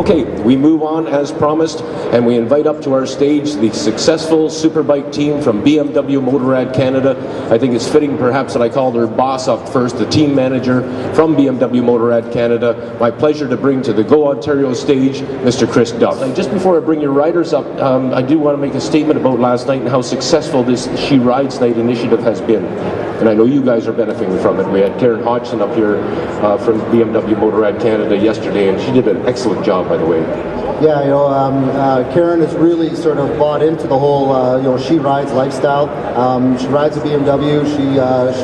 Okay, we move on as promised, and we invite up to our stage the successful Superbike team from BMW Motorrad Canada. I think it's fitting perhaps that I call their boss up first, the team manager from BMW Motorrad Canada. My pleasure to bring to the Go Ontario stage, Mr. Chris Duff. And just before I bring your riders up, I do want to make a statement about last night and how successful this She Rides Night initiative has been. And I know you guys are benefiting from it. We had Karen Hodgson up here from BMW Motorrad Canada yesterday, and she did an excellent job, by the way. Yeah, Karen has really sort of bought into the whole, She Rides lifestyle. She rides a BMW.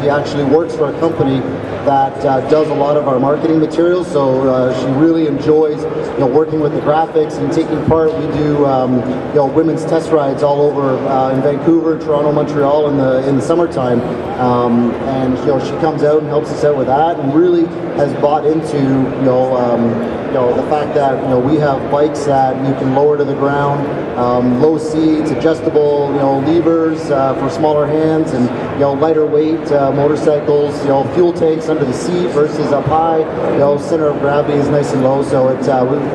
She actually works for a company that does a lot of our marketing materials, so she really enjoys, working with the graphics and taking part. We do, women's test rides all over in Vancouver, Toronto, Montreal in the summertime, and she comes out and helps us out with that, and really has bought into the fact that we have bikes that you can lower to the ground, low seats, adjustable levers for smaller hands, and lighter weight motorcycles, fuel tanks under the seat versus up high. Center of gravity is nice and low, so it's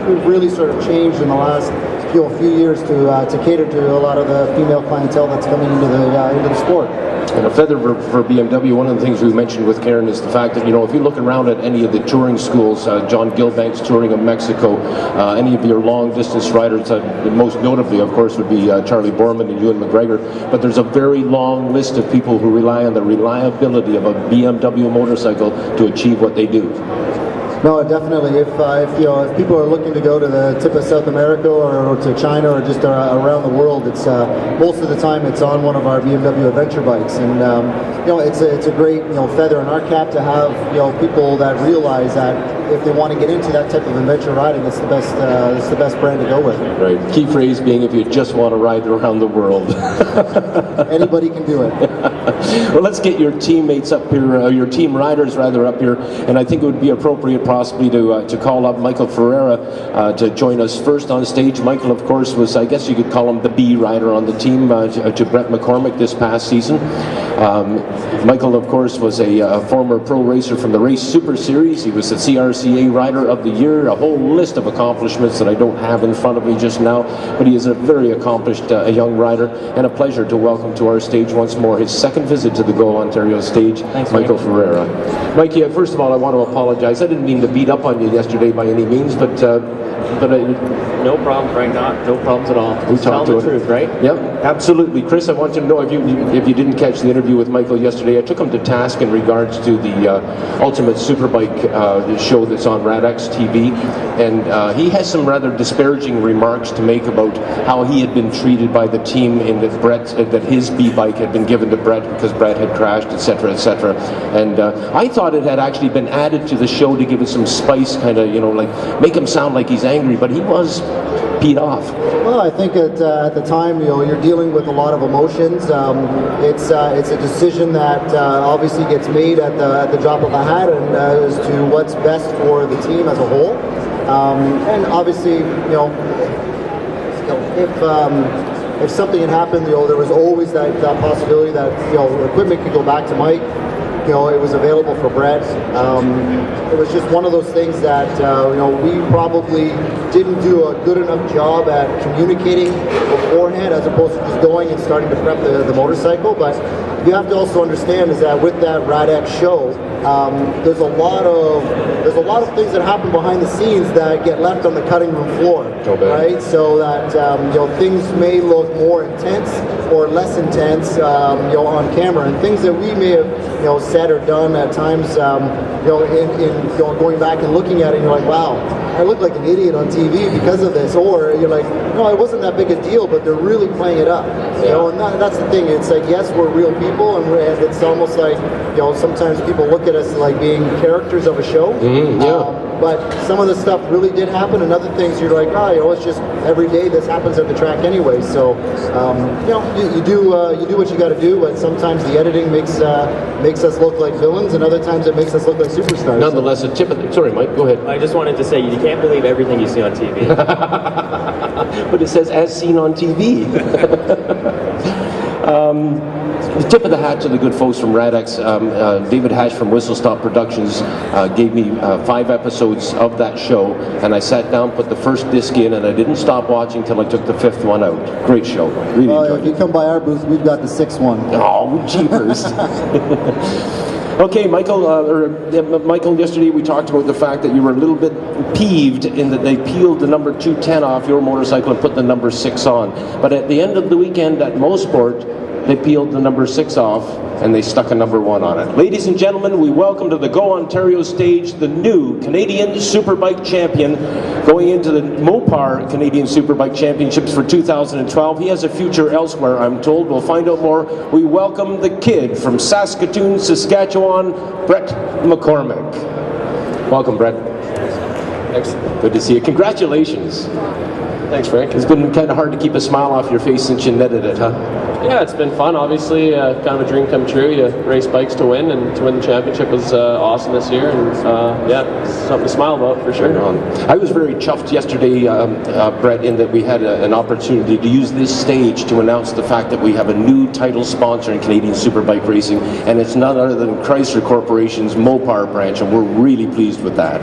we've really sort of changed in the last few years to cater to a lot of the female clientele that's coming into the sport. And a feather for BMW, one of the things we mentioned with Karen is the fact that, if you look around at any of the touring schools, John Gilbank's touring of Mexico, any of your long-distance riders, most notably, of course, would be Charlie Borman and Ewan McGregor, but there's a very long list of people who rely on the reliability of a BMW motorcycle to achieve what they do. No, definitely. If people are looking to go to the tip of South America or to China or just around the world, it's most of the time it's on one of our BMW adventure bikes, and it's a great feather in our cap to have people that realize that if they want to get into that type of adventure riding, it's the best brand to go with. Right. Key phrase being, if you just want to ride around the world. Anybody can do it. Well, let's get your teammates up here, your team riders rather up here, and I think it would be appropriate possibly to call up Michael Ferreira to join us first on stage. Michael, of course, was, I guess you could call him the B rider on the team to Brett McCormick this past season. Michael, of course, was a former pro racer from the Race Super Series. He was the CRCA Rider of the Year, a whole list of accomplishments that I don't have in front of me just now, but he is a very accomplished young rider, and a pleasure to welcome to our stage once more his second visit to the Go Ontario stage. Thanks, Michael Ferreira. Mikey, first of all, I want to apologize. I didn't mean to beat up on you yesterday by any means, but no problem, Frank. No problems at all. We talked Tell the truth, right? Yep, absolutely. Chris, I want you to know, if you didn't catch the interview with Michael yesterday, I took him to task in regards to the Ultimate Superbike show that's on RadX TV, and he has some rather disparaging remarks to make about how he had been treated by the team, in that his B-bike had been given to Brett because Brett had crashed, etc., etc. And I thought it had actually been added to the show to give it some spice, kind of, like make him sound like he's angry, but he was peed off. Well, I think at the time, you're dealing with a lot of emotions. It's a decision that obviously gets made at the drop of a hat, and as to what's best for the team as a whole. And obviously, if something had happened, there was always that possibility that equipment could go back to Mike. It was available for Brett. It was just one of those things that we probably didn't do a good enough job at communicating beforehand, as opposed to just going and starting to prep the motorcycle. But you have to also understand is that with that RadX show, there's a lot of things that happen behind the scenes that get left on the cutting room floor, right? So that things may look more intense or less intense, on camera, and things that we may have said or done at times, in going back and looking at it, and you're like, wow, I look like an idiot on TV because of this, or you're like, no, it wasn't that big a deal, but they're really playing it up, and that's the thing. It's like, yes, we're real people, and it's almost like, sometimes people look at us like being characters of a show. But some of the stuff really did happen, and other things you're like, it's just every day this happens at the track anyway. So, you do what you got to do, but sometimes the editing makes us look like villains, and other times it makes us look like superstars. Nonetheless, a tip of the... Sorry, Mike, go ahead. I just wanted to say, you can't believe everything you see on TV. But it says, as seen on TV. The tip of the hat to the good folks from Radex. David Hash from Whistle Stop Productions gave me 5 episodes of that show, and I sat down, put the first disc in, and I didn't stop watching till I took the 5th one out. Great show. Really enjoyed if you come by our booth, we've got the 6th one. Oh, jeepers. Okay, Michael, Michael, yesterday we talked about the fact that you were a little bit peeved in that they peeled the number 210 off your motorcycle and put the number 6 on. But at the end of the weekend at Mosport, they peeled the number 6 off and they stuck a number 1 on it. Ladies and gentlemen, we welcome to the Go Ontario stage the new Canadian Superbike champion going into the Mopar Canadian Superbike Championships for 2012. He has a future elsewhere, I'm told. We'll find out more. We welcome the kid from Saskatoon, Saskatchewan, Brett McCormick. Welcome, Brett. Thanks. Good to see you. Congratulations. Thanks, Frank. It's been kind of hard to keep a smile off your face since you netted it, huh? Yeah, it's been fun. Obviously, kind of a dream come true. You race bikes to win, and to win the championship was awesome this year. And yeah, it's something to smile about for sure. I was very chuffed yesterday, Brett, in that we had an opportunity to use this stage to announce the fact that we have a new title sponsor in Canadian Superbike racing, and it's none other than Chrysler Corporation's Mopar branch, and we're really pleased with that.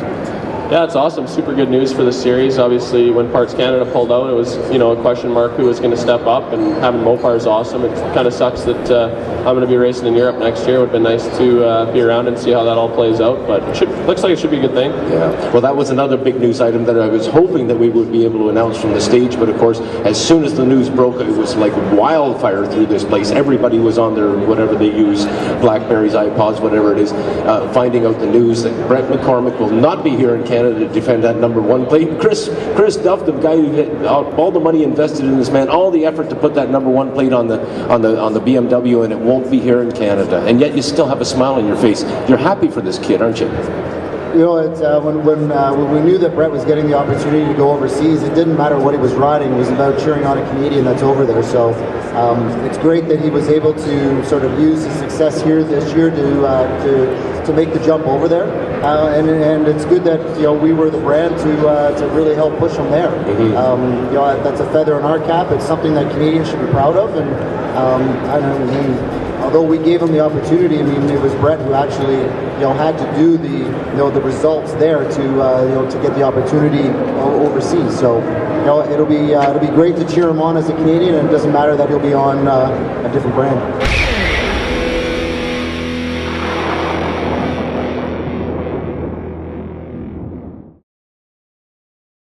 Yeah, it's awesome. Super good news for the series. Obviously, when Parts Canada pulled out, it was a question mark who was going to step up, and having Mopar is awesome. It kind of sucks that I'm going to be racing in Europe next year. It would have been nice to be around and see how that all plays out, but looks like it should be a good thing. Yeah. Well, that was another big news item that I was hoping that we would be able to announce from the stage, but of course, as soon as the news broke, it was like wildfire through this place. Everybody was on their whatever they use, Blackberries, iPods, whatever it is, finding out the news that Brett McCormick will not be here in Canada to defend that number 1 plate. Chris Duff, the guy who had all the money invested in this man, all the effort to put that number 1 plate on the BMW, and it won't be here in Canada. And yet you still have a smile on your face. You're happy for this kid, aren't you? You know, it's, when we knew that Brett was getting the opportunity to go overseas, it didn't matter what he was riding. It was about cheering on a Canadian that's over there. So it's great that he was able to sort of use his success here this year to make the jump over there. And it's good that we were the brand to really help push him there. Mm-hmm. That's a feather in our cap. It's something that Canadians should be proud of. And although we gave him the opportunity, I mean, it was Brett who actually had to do the results there to get the opportunity overseas. So it'll be great to cheer him on as a Canadian, and it doesn't matter that he'll be on a different brand.